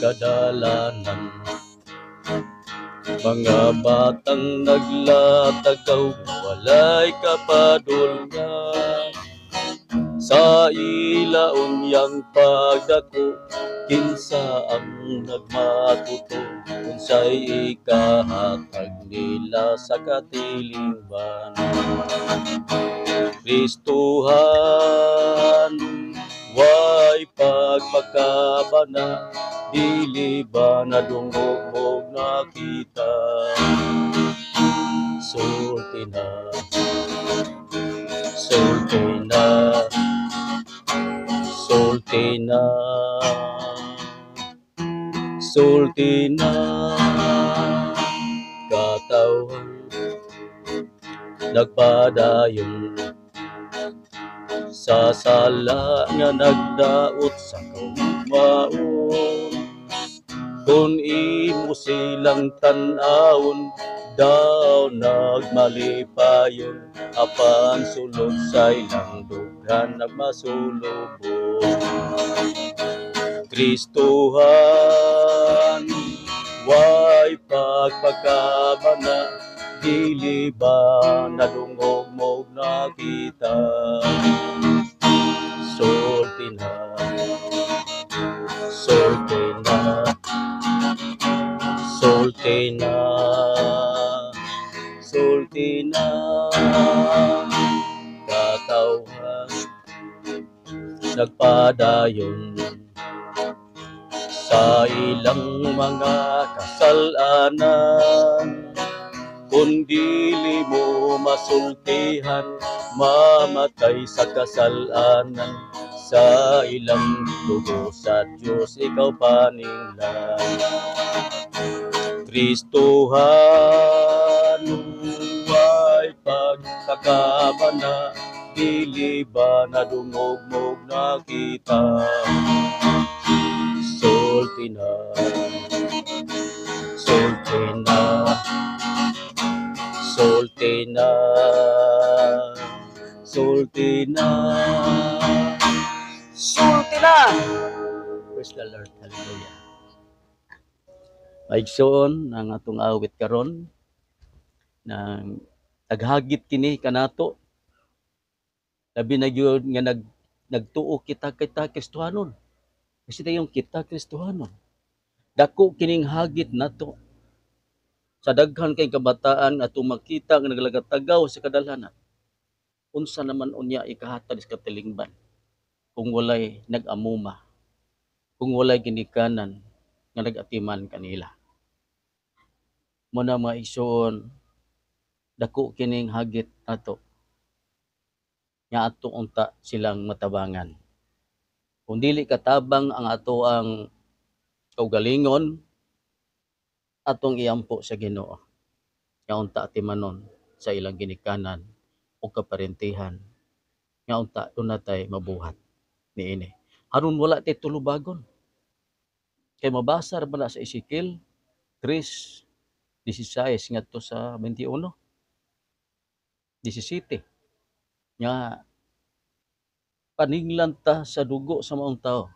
kadalanan. Mga batang naglatagaw, walay kapadulngan. Sa ilaon yang pagdako, kinsa ang nagmatuto, unsay ikahatag nila sa katilingban. Kristuhan, way pagpakabana, dili ba nadungog nakita. Sulti na, sulti na, sulti na, sulti na, katawhan nagpadayon sa sala nga nagdaot sa kaumaon. Kung imo silang tan-awon, daw nagmalipayon, apan sulod sa ilang dughan nagmasulubon. Kristuhan, way pagpakabana, dili ba nadungog mo nakita. Sulti na, sulti na, sulti na, sulti na, katawhan nagpadayon sa ilang mga kasalanan. Kung dili mo masultihan, mamatay sa kasalanan. Sa ilang dugo sa Diyos ikaw paninglan. Kristuhan, way pagkakabana, dili ba nadungog nakita. Sulti na, sulti na, sulti na, sulti na, sulti na. Praise the Lord, hallelujah. Maigsoon ang atong awit karon nang naghagit kini kanato, labi na gyud nga nagtuo kita Kristohanon. Kasi tayong kita Kristohanon. Dako kining hagit nato. Sa daghan kay kabataan atong makita nga naglagatagaw sa kadalanan. Unsa naman unya ikahatag sa katilingban kung walay nag-amuma, kung walay ginikanan nga nag-atiman kanila. Muna mga igsoon, dako kining hagit nato nga atong unta silang matabangan. Kung dili katabang ang ato ang kaugalingon, atong iampo sa Ginoo nga unta atimanon sa ilang ginikanan o kaparentihan nga unta dunay mabuhat niini. Aron wala tay tulubagon. Kay mabasa ra bala sa Ezekiel 3:16 ngadto sa 21, 17 nga paninglan ta sa dugo sa maong tao.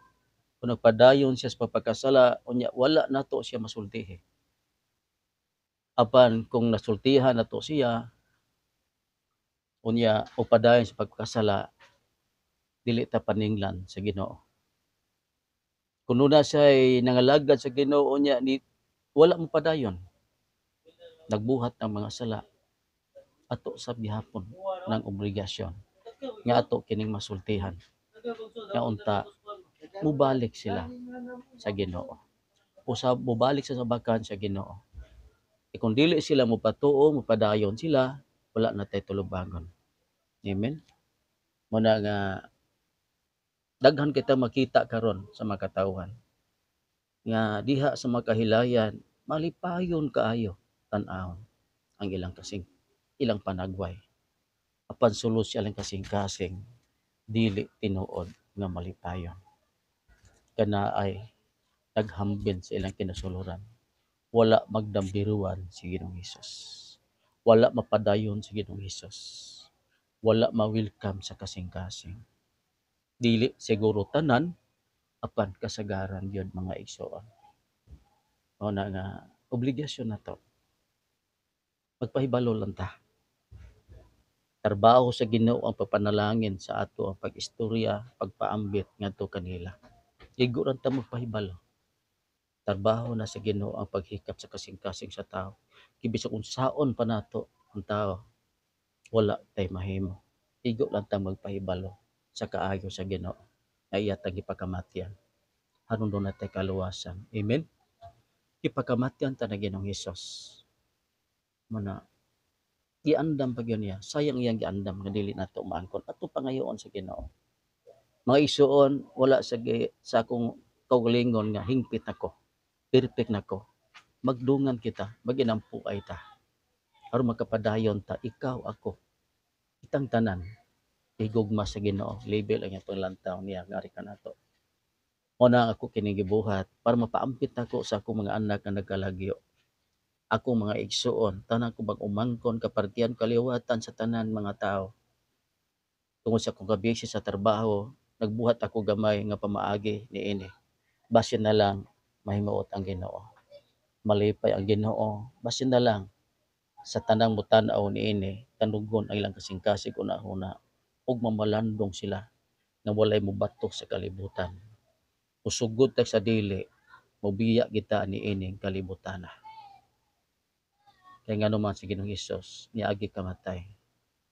Kung nagpadayon siya sa pagpakasala, unya wala nato siya masultihi. Apan kung nasultihan nato siya, unya o padayon sa pagpakasala, dili ta paninglan sa Ginoo. Kung una siya'y nangalagad sa Ginoo, unya ni wala mo padayon. Nagbuhat ng mga sala. Ato sa bihapon ng obligasyon nga ato kining masultihan. Nga unta mubalik sila sa Ginoo. O mubalik sa sabakan sa Ginoo. E kung dili sila mupatuo, mupadayon sila, wala na tayo tulubagon. Amen? Muna nga daghan kita makita karon sa makatawhan nga diha sa makahilayan malipayon kaayo tan-awon ang ilang panagway. Apan sulod siya lang kasing-kasing dili tinuod nga malipayon. Kana ay naghambin sa ilang kinasuluran. Wala magdambiruan si Ginoong Hesus. Wala mapadayon si Ginoong Hesus. Wala ma-welcome sa kasing-kasing. Dili siguro tanan, apan kasagaran yun mga igsoon. O na nga obligasyon na to. Magpahibalo lang ta. Trabaho sa Ginoo ang papanalangin sa ato ang pag-istorya, pagpaambit ngadto kanila. Igo ra ta magpahibalo. Trabaho na sa Ginoo ang paghikap sa kasing-kasing sa tao. Kibisag unsaon pa nato ang tao, wala tay mahimo. Igo lang ta magpahibalo sa kaayo sa Ginoo. Ay iyatang ipakamatyan. Haron do natay kaluwasan. Amen. Ipakamatyan ta na Ginoong Hesus. Muna giandam pa gyud niya. Sayang iyang giandam nga dili nato maangkon. Ato pangayoon sa Ginoo. Mga isuon wala sa akong kaugalingon nga hingpit ako. Perfect nako. Magdungan kita, maginampuay ta. Aron makapadayon ta ikaw ako. Itang tanan igugma sa Ginoo. Label ang atong lantaw niya ngari kanato. Una ako kini gibuhat para mapaampit ako sa akong mga anak nga nagkalagyo. Akong mga igsuon, tanan ko umangkon kapartiyan kaliwatan sa tanan mga tao. Tungod sa akong kabisi sa trabaho, nagbuhat ako gamay nga pamaagi niini. Basin na lang mahimuot ang Ginoo. Malipay ang Ginoo. Basin na lang sa tanang mutan-aw niini, tanugon ang ilang kasing-kasig una-una ug mamalandong sila nga walay mobatok sa kalibutan. Usugod ta sa dili, mobiya kita niining kalibutana. Kaya nga naman si Ginoong Hesus, niagi kamatay,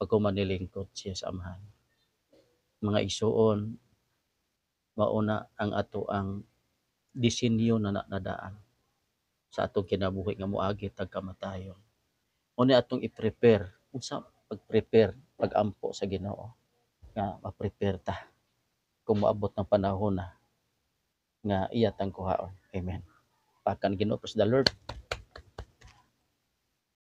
pagkumanilingkod siya sa Amahan. Mga isuon, mauna ang ato ang disenyo na nadaan sa atong kinabuhi nga moagi tag kamatayon. Una atong i-prepare, unsa pag-prepare, pag-ampo sa Ginoo nga ma-prepare ta kung moabot ng panahon na nga iya tang kuhaon. Amen. Pakan Ginoo, praise the Lord.